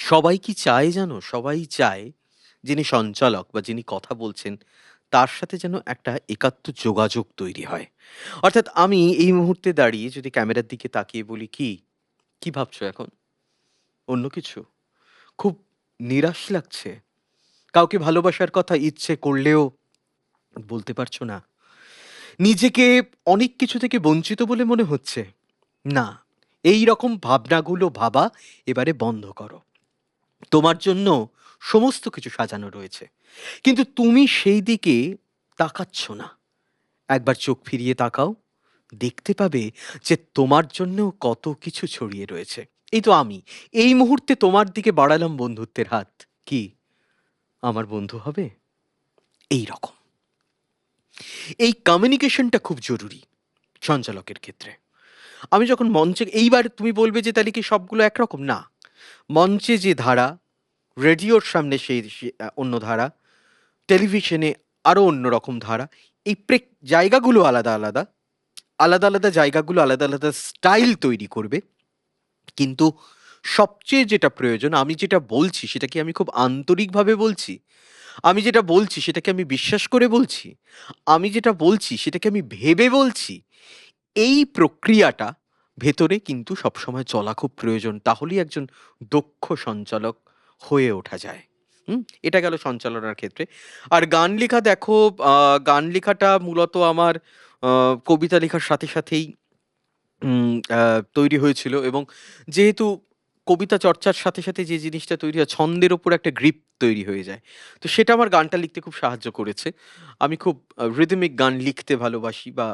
[SPEAKER 1] সবাই কি চায় জানো? সবাই চায় যিনি সঞ্চালক বা যিনি কথা বলছেন তার সাথে যেন একটা একাত্ম যোগাযোগ তৈরি হয়। অর্থাৎ আমি এই মুহূর্তে দাঁড়িয়ে যদি ক্যামেরার দিকে তাকিয়ে বলি, কি ভাবছো এখন? অন্য কিছু? খুব নিরাশ লাগছে? কাউকে ভালোবাসার কথা ইচ্ছে করলেও বলতে পারছো না? নিজেকে অনেক কিছু থেকে বঞ্চিত বলে মনে হচ্ছে? না, এইরকম ভাবনাগুলো ভাবা এবারে বন্ধ করো। তোমার জন্য সমস্ত কিছু সাজানো রয়েছে। কিন্তু তুমি সেই দিকে তাকাচ্ছ না। একবার চোখ ফিরিয়ে তাকাও, দেখতে পাবে যে তোমার জন্যও কত কিছু ছড়িয়ে রয়েছে। এই তো আমি এই মুহূর্তে তোমার দিকে বাড়ালাম বন্ধুত্বের হাত। কি আমার বন্ধু হবে? এইরকম। এই কমিউনিকেশনটা খুব জরুরি সঞ্চালকের ক্ষেত্রে। আমি যখন মঞ্চে এইবার তুমি বলবে যে তাহলে কি সবগুলো একরকম? না। মঞ্চে যে ধারা, রেডিওর সামনে সে অন্য ধারা, টেলিভিশনে আরো অন্যরকম ধারা। এই জায়গাগুলো আলাদা, আলাদা। আলাদা, আলাদা জায়গাগুলো আলাদা, আলাদা স্টাইল তৈরি করবে। কিন্তু সবচেয়ে যেটা প্রয়োজন, আমি যেটা বলছি সেটা কি আমি খুব আন্তরিকভাবে বলছি? আমি যেটা বলছি সেটা কি আমি বিশ্বাস করে বলছি? আমি যেটা বলছি সেটা কি আমি ভেবে বলছি? এই প্রক্রিয়াটা ভেতরে কিন্তু সবসময় চলা খুব প্রয়োজন। তাহলেই একজন দক্ষ সঞ্চালক হয়ে ওঠা যায়। হুম? এটা গেল সঞ্চালনার ক্ষেত্রে। আর গান লেখা দেখো, আ গান লেখাটা মূলত আমার আ কবিতা লেখার সাথে সাথেই উম আ তৈরি হয়েছিল এবং যেহেতু কবিতা চর্চার সাথে, সাথে যে জিনিসটা তৈরি হয় ছন্দের উপর একটা গ্রিপ তৈরি হয়ে যায়। তো সেটা আমার গানটা লিখতে খুব সাহায্য করেছে। আমি খুব রিদমিক গান লিখতে ভালোবাসি বা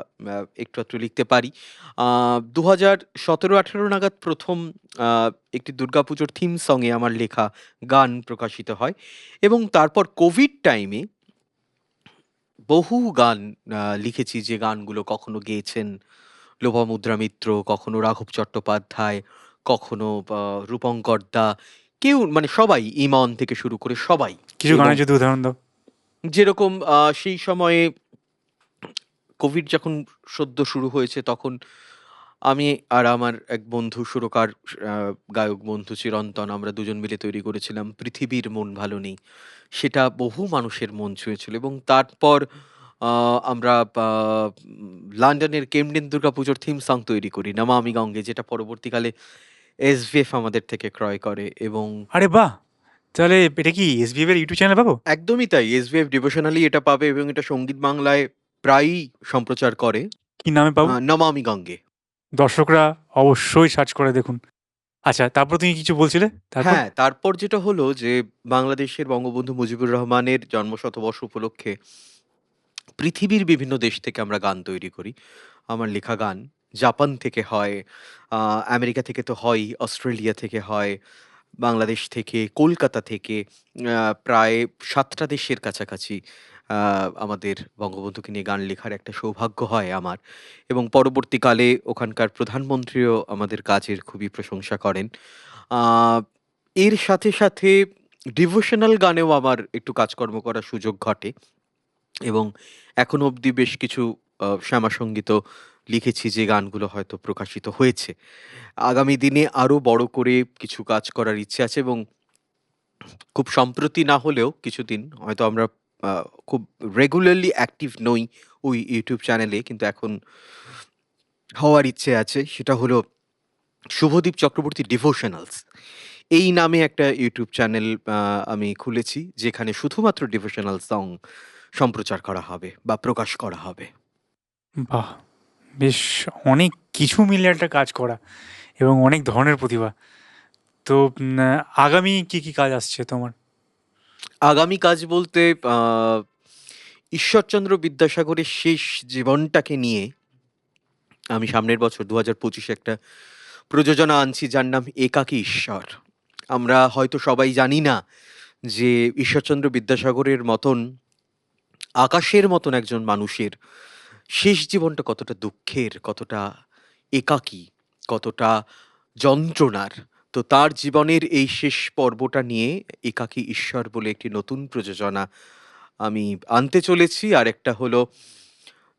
[SPEAKER 1] একটু আধটু লিখতে পারি। আ ২০১৭-১৮ নাগাদ ১ম আ একটি দুর্গাপুজোর থিম সং এ আমার লেখা গান প্রকাশিত হয় এবং তারপর কোভিড টাইমে বহু গান লিখেছি যে গানগুলো কখনো গেয়েছেন লোপামুদ্রা মিত্র, কখনো রাঘব চট্টোপাধ্যায়, কখনো রূপঙ্কর দা, কেউ মানে সবাই, ইমন থেকে শুরু করে সবাই।
[SPEAKER 2] কিছু
[SPEAKER 1] এবং
[SPEAKER 2] গানের যদি উদাহরণ দাও।
[SPEAKER 1] যেরকম সেই সময়ে কোভিড যখন সদ্য শুরু হয়েছে তখন আমি আর আমার এক বন্ধু সুরকার আ গায়ক বন্ধু চিরন্তন আমরা দুজন মিলে তৈরি করেছিলাম 'পৃথিবীর মন ভালো নেই।' সেটা বহু মানুষের মন ছুঁয়েছিল এবং তারপর আ আমরা লন্ডনের কেমডেন দুর্গাপুজোর থিম সং তৈরি করি 'নমামি গঙ্গে' যেটা পরবর্তীকালে এসভিএফ আমাদের থেকে ক্রয় করে এবং
[SPEAKER 2] আরে বাহ! তাহলে এটা কি এসবিএফ এর ইউটিউব চ্যানেলে পাবো?
[SPEAKER 1] একদমই তাই এসভিএফ ডিভোশনালি এটা পাবে এবং এটা সঙ্গীত বাংলায় প্রায়ই সম্প্রচার করে
[SPEAKER 2] কি নামে পাবো?
[SPEAKER 1] 'নমামি গঙ্গে'।
[SPEAKER 2] দর্শকরা অবশ্যই সার্চ করে দেখুন। আচ্ছা, তারপর তুমি কিছু বলছিলে? তারপর?
[SPEAKER 1] হ্যাঁ, তারপর যেটা হলো যে বাংলাদেশের বঙ্গবন্ধু মুজিবুর রহমানের জন্মশতবর্ষ উপলক্ষে পৃথিবীর বিভিন্ন দেশ থেকে আমরা গান তৈরি করি। আমার লেখা গান। জাপান থেকে হয়, আ আমেরিকা থেকে তো হয়ই, অস্ট্রেলিয়া থেকে হয়, বাংলাদেশ থেকে, কলকাতা থেকে প্রায় ৭ টা দেশের কাছাকাছি আ আমাদের বঙ্গবন্ধুকে নিয়ে গান লেখার একটা সৌভাগ্য হয় আমার এবং পরবর্তীকালে ওখানকার প্রধানমন্ত্রীও আমাদের কাজের খুবই প্রশংসা করেন। আ এর সাথে, সাথে ডিভোশনাল গানেও আমার একটু কাজকর্ম করার সুযোগ ঘটে এবং এখনো অবধি বেশ কিছু শ্যামাসঙ্গীতও লিখেছি যে গানগুলো হয়তো প্রকাশিত হয়েছে। আগামী দিনে আরো বড় করে কিছু কাজ করার ইচ্ছে আছে এবং খুব সম্প্রতি না হলেও কিছুদিন হয়তো আমরা আ খুব রেগুলারলি অ্যাক্টিভ নই ওই YouTube চ্যানেলে। কিন্তু এখন হওয়ার ইচ্ছে আছে। সেটা হলো শুভদীপ চক্রবর্তী ডিভোশনালস। এই নামে একটা YouTube চ্যানেল আমি খুলেছি যেখানে শুধুমাত্র ডিভোশনাল সং সম্প্রচার করা হবে বা প্রকাশ করা হবে।
[SPEAKER 2] বাহ! বেশ অনেক কিছু মিলে একটা কাজ করা এবং অনেক ধরনের প্রতিভা। তো আগামী কি কাজ আসছে তোমার?
[SPEAKER 1] আগামী কাজ বলতে আ ঈশ্বরচন্দ্র বিদ্যাসাগরের শেষ জীবনটাকে নিয়ে আমি সামনের বছর ২০২৫ একটা প্রযোজনা আনছি যার নাম 'একাকী ঈশ্বর'। আমরা হয়তো সবাই জানি না যে ঈশ্বরচন্দ্র বিদ্যাসাগরের মতন আকাশের মতন একজন মানুষের শেষ জীবনটা কতটা দুঃখের, কতটা একাকী, কতটা যন্ত্রণার। তো তার জীবনের এই শেষ পর্বটা নিয়ে 'একাকী ঈশ্বর' বলে একটি নতুন প্রযোজনা আমি আনতে চলেছি। আরেকটা হলো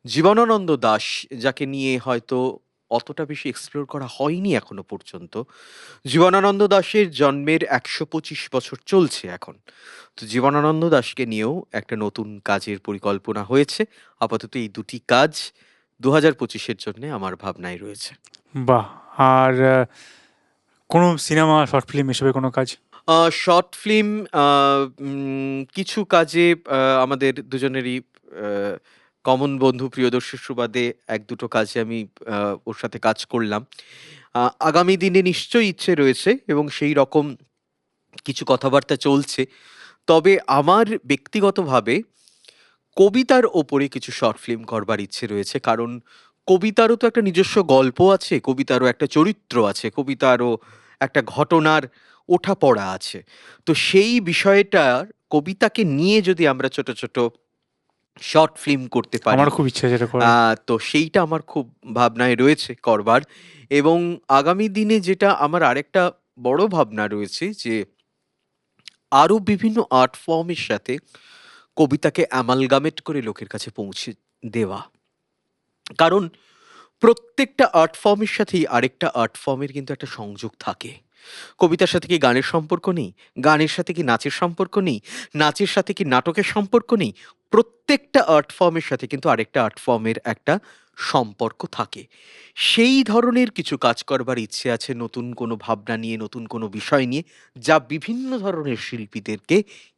[SPEAKER 1] জীবনানন্দ দাশ, যাকে নিয়ে হয়তো অতটা বেশি এক্সপ্লোর করা হয়নি এখনো পর্যন্ত। জীবনানন্দ দাশের জন্মের ১২৫ বছর চলছে এখন। তো জীবনানন্দ দাশকে নিয়েও একটা নতুন কাজের পরিকল্পনা হয়েছে। আপাতত এই দুটি কাজ ২০২৫ এর জন্যে আমার ভাবনায় রয়েছে।
[SPEAKER 2] বাহ! আর কোনো সিনেমা, শর্ট ফিল্ম এসবের কোনো কাজ?
[SPEAKER 1] শর্ট ফিল্ম আ কিছু কাজে আমাদের দুজনেরই আ কমন বন্ধু প্রিয়দর্শীর সুবাদে ১-২ কাজে আমি আ ওর সাথে কাজ করলাম। আ আগামী দিনে নিশ্চয়ই ইচ্ছে রয়েছে এবং সেই রকম কিছু কথাবার্তা চলছে। তবে আমার ব্যক্তিগতভাবে কবিতার ওপরে কিছু শর্ট ফিল্ম করবার ইচ্ছে রয়েছে। কারণ কবিতারও তো একটা নিজস্ব গল্প আছে, কবিতারও একটা চরিত্র আছে, কবিতারও একটা ঘটনার ওঠাপড়া আছে। তো সেই বিষয়টার কবিতাকে নিয়ে যদি আমরা ছোট, ছোট শর্ট ফিল্ম করতে পারি,
[SPEAKER 2] আমারও খুব ইচ্ছা আছে এটা
[SPEAKER 1] আ
[SPEAKER 2] করার।
[SPEAKER 1] তো সেইটা আমার খুব ভাবনায় রয়েছে করবার। এবং আগামী দিনে যেটা আমার আরেকটা বড় ভাবনা রয়েছে যে আরো বিভিন্ন আর্ট ফর্ম এর সাথে কবিতাকে অ্যামালগামেট করে লোকের কাছে পৌঁছে দেওয়া। কারণ প্রত্যেকটা আর্ট ফর্মের সাথেই আরেকটা আর্ট ফর্মের কিন্তু একটা সংযোগ থাকে। কবিতার সাথে কি গানের সম্পর্ক নেই? গানের সাথে কি নাচের সম্পর্ক নেই? নাচের সাথে কি নাটকের সম্পর্ক নেই? প্রত্যেকটা আর্ট ফর্মের সাথে কিন্তু আরেকটা আর্ট ফর্মের একটা সম্পর্ক থাকে। সেই ধরনের কিছু কাজ করবার ইচ্ছে আছে নতুন কোনো ভাবনা নিয়ে, নতুন কোনো বিষয় নিয়ে, যা বিভিন্ন ধরনের শিল্পীদেরকে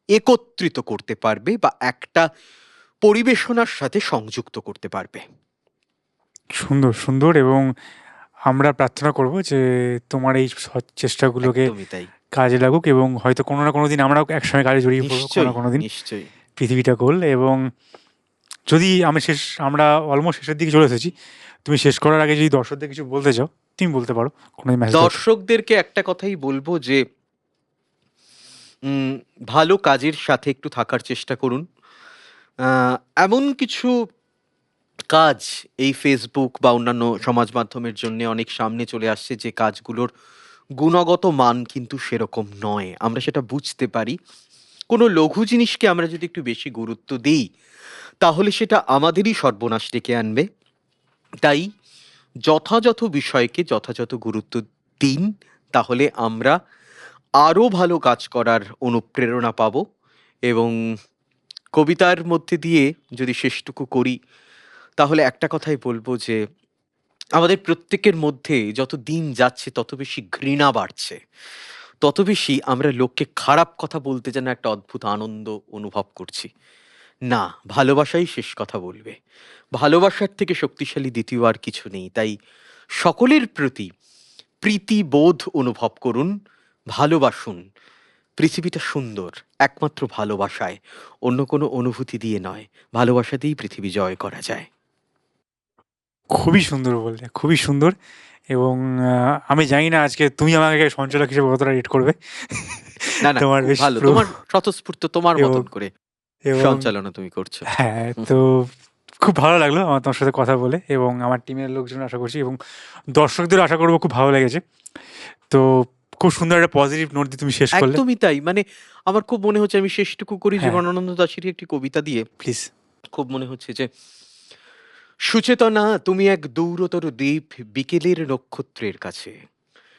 [SPEAKER 1] একত্রিত করতে পারবে বা একটা পরিবেশনার সাথে সংযুক্ত করতে পারবে।
[SPEAKER 2] সুন্দর, সুন্দর এবং আমরা প্রার্থনা করব যে তোমার এই চেষ্টাগুলোকে
[SPEAKER 1] একদমই তাই।
[SPEAKER 2] কাজে লাগুক এবং হয়তো কোনো না কোনো দিন আমরাও একসঙ্গে কাজে জড়িয়ে পড়বো কোনো না
[SPEAKER 1] নিশ্চয়ই,
[SPEAKER 2] কোনো দিন।
[SPEAKER 1] নিশ্চয়ই।
[SPEAKER 2] পৃথিবীটা গোল এবং যদি আমরা অলমোস্ট শেষের দিকে চলে এসেছি। তুমি শেষ করার আগে যদি দর্শকদের কিছু বলতে চাও, তুমি বলতে পারো। কোনো মেসেজ দাও তো।
[SPEAKER 1] দর্শকদেরকে একটা কথাই বলব যে উম ভালো কাজের সাথে একটু থাকার চেষ্টা করুন। আ এমন কিছু কাজ এই Facebook বা অন্যান্য সমাজ মাধ্যমের জন্যে অনেক সামনে চলে আসছে যে কাজগুলোর গুণগত মান কিন্তু সেরকম নয়। আমরা সেটা বুঝতে পারি। কোনো লঘু জিনিসকে আমরা যদি একটু বেশি গুরুত্ব দেই, তাহলে সেটা আমাদেরই সর্বনাশ ডেকে আনবে। তাই যথাযথ বিষয়কে যথাযথ গুরুত্ব দিন, তাহলে আমরা আরো ভালো কাজ করার অনুপ্রেরণা পাবো এবং কবিতার মধ্যে দিয়ে যদি শেষটুকু করি, তাহলে একটা কথাই বলবো যে আমাদের প্রত্যেকের মধ্যে যত দিন যাচ্ছে তত বেশি ঘৃণা বাড়ছে। তত বেশি আমরা লোককে খারাপ কথা বলতে যেন একটা অদ্ভুত আনন্দ অনুভব করছি। না, ভালোবাসাই শেষ কথা বলবে। ভালোবাসার থেকে শক্তিশালী দ্বিতীয় আর কিছু নেই। তাই সকলের প্রতি প্রীতিবোধ অনুভব করুন, ভালোবাসুন। পৃথিবীটা সুন্দর একমাত্র ভালোবাসায়, অন্য কোনো অনুভূতি দিয়ে নয়। ভালোবাসা দিয়েই পৃথিবী জয় করা যায়।
[SPEAKER 2] খুবই সুন্দর বললে, খুবই সুন্দর এবং আমি জানি না আজকে তুমি আমাকে সঞ্চালক হিসেবে কতটা রেট করবে।
[SPEAKER 1] না, না,
[SPEAKER 2] তোমার
[SPEAKER 1] খুব
[SPEAKER 2] বেশ
[SPEAKER 1] ভালো। তোমার স্বতঃস্ফূর্ত তোমার
[SPEAKER 2] এবং
[SPEAKER 1] মতন করে
[SPEAKER 2] এবং
[SPEAKER 1] সঞ্চালনা তুমি করছো।
[SPEAKER 2] হ্যাঁ, তো খুব ভালো লাগলো আমার তোমার সাথে কথা বলে এবং আমার টিমের লোকজন আশা করছি এবং দর্শকদেরও আশা করব খুব ভালো লেগেছে। তো খুব সুন্দর একটা পজিটিভ নোট দিয়ে তুমি শেষ করলে।
[SPEAKER 1] একদমই তাই। মানে আমার খুব মনে হচ্ছে আমি শেষটুকু করি
[SPEAKER 2] হ্যাঁ।
[SPEAKER 1] জীবনানন্দ দাশেরই একটি কবিতা দিয়ে।
[SPEAKER 2] প্লিজ।
[SPEAKER 1] খুব মনে হচ্ছে যে, সুচেতনা তুমি এক দূরতর দ্বীপ বিকেলের নক্ষত্রের কাছে।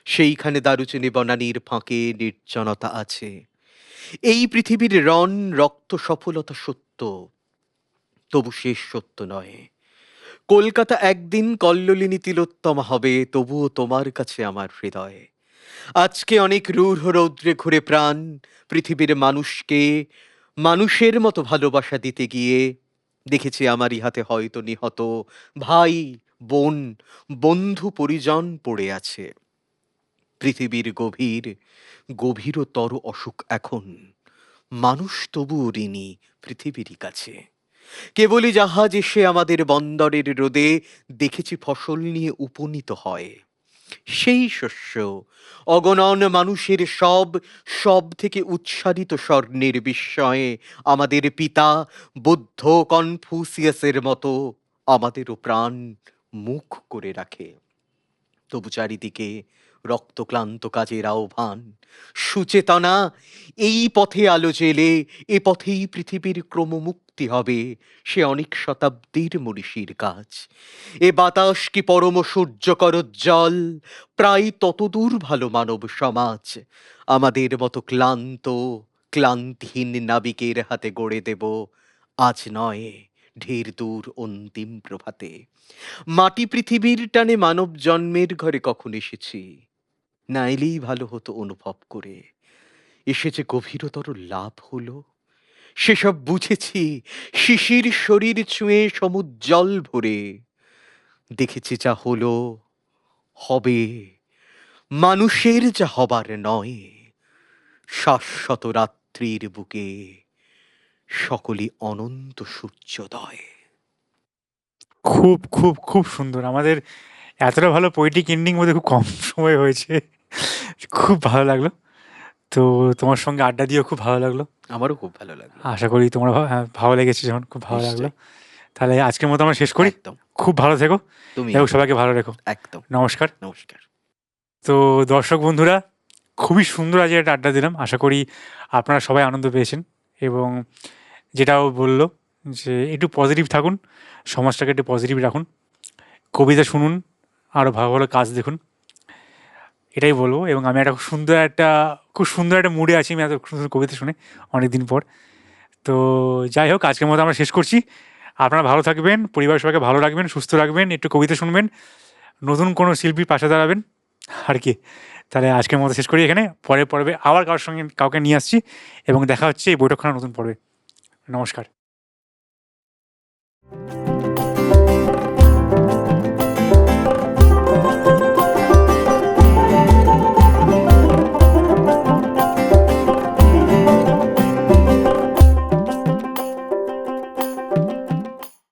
[SPEAKER 1] সেইখানে দারুচিনি বনানীর ফাঁকে নির্জনতা আছে। এই পৃথিবীর রণ রক্ত সফলতা সত্য, তবু শেষ সত্য নয়। কলকাতা একদিন কল্লোলিনী তিলোত্তমা হবে, তবুও তোমার কাছে আমার হৃদয়। আজকে অনেক রূঢ় রৌদ্রে ঘুরে প্রাণ পৃথিবীর মানুষকে মানুষের মতো ভালোবাসা দিতে গিয়ে দেখেছি আমারই হাতে হয়তো নিহত ভাই, বোন, বন্ধু, পরিজন পড়ে আছে। পৃথিবীর গভীর গভীরতর অসুখ এখন, মানুষ তবুও ঋণী পৃথিবীরই কাছে। কেবলই জাহাজ এসে আমাদের বন্দরের রোদে দেখেছি ফসল নিয়ে উপনীত হয়। সেই শস্য অগণন মানুষের সব থেকে উচ্চারিত স্বর্ণের বিস্ময়ে আমাদের পিতা বুদ্ধ কনফুসিয়াসের মতো আমাদেরও প্রাণ মুখ করে রাখে। তবু চারিদিকে রক্তক্লান্ত কাজের আহ্বান। সুচেতনা, এই পথে আলো জেলে এ পথেই পৃথিবীর ক্রমমুক্তি হবে। সে অনেক শতাব্দীর মনীষীর কাজ। এ বাতাস কি পরম সূর্যকরোজ্জ্বল, প্রায় ততদূর ভালো মানব সমাজ। আমাদের মতো ক্লান্তিহীন নাবিকের হাতে গড়ে দেব আজ নয় ঢের দূর অন্তিম প্রভাতে। মাটি পৃথিবীর টানে মানব জন্মের ঘরে কখন এসেছি, না এলেই ভালো হতো অনুভব করে। এসে যে গভীরতর লাভ হলো সেসব বুঝেছি শিশির শরীর ছুঁয়ে সমুজ্জ্বল ভরে। দেখেছি যা হলো হবে, মানুষের যা হবার নয়। শাশ্বত রাত্রির বুকে সকলই অনন্ত সূর্যোদয়।
[SPEAKER 2] খুব, খুব, খুব সুন্দর। আমাদের এতটা ভালো পোয়েটিক এন্ডিং বোধহয় খুব কম সময়ে হয়েছে। খুব ভালো লাগলো। তো তোমার সঙ্গে আড্ডা দিয়েও খুব ভালো লাগলো।
[SPEAKER 1] আমারও খুব ভালো লাগলো।
[SPEAKER 2] আশা করি তোমার ভালো লেগেছে যখন, খুব ভালো লাগলো।
[SPEAKER 1] নিশ্চয়ই।
[SPEAKER 2] তাহলে আজকের মতো আমরা শেষ করি।
[SPEAKER 1] একদম।
[SPEAKER 2] খুব ভালো থেকো
[SPEAKER 1] তুমি
[SPEAKER 2] এবং সবাইকে ভালো রেখো।
[SPEAKER 1] একদম।
[SPEAKER 2] নমস্কার।
[SPEAKER 1] নমস্কার।
[SPEAKER 2] তো দর্শক বন্ধুরা, খুবই সুন্দর আজকে একটা আড্ডা দিলাম। আশা করি আপনারা সবাই আনন্দ পেয়েছেন এবং যেটাও বললো যে একটু পজিটিভ থাকুন, সমাজটাকে একটু পজিটিভ রাখুন, কবিতা শুনুন, আরও ভালো ভালো কাজ দেখুন, এটাই বলবো। এবং আমি একটা খুব সুন্দর একটা মুডে আছি আমি এত সুন্দর কবিতা শুনে অনেকদিন পর। তো যাই হোক, আজকের মতো আমরা শেষ করছি। আপনারা ভালো থাকবেন, পরিবারের সবাইকে ভালো রাখবেন, সুস্থ রাখবেন, একটু কবিতা শুনবেন, নতুন কোনো শিল্পীর পাশে দাঁড়াবেন আর কি। তাহলে আজকের মতো শেষ করি এখানে। পরের পর্বে আবার কাউকে নিয়ে আসছি এবং দেখা হচ্ছে এই বৈঠকখানার নতুন পর্বে। নমস্কার।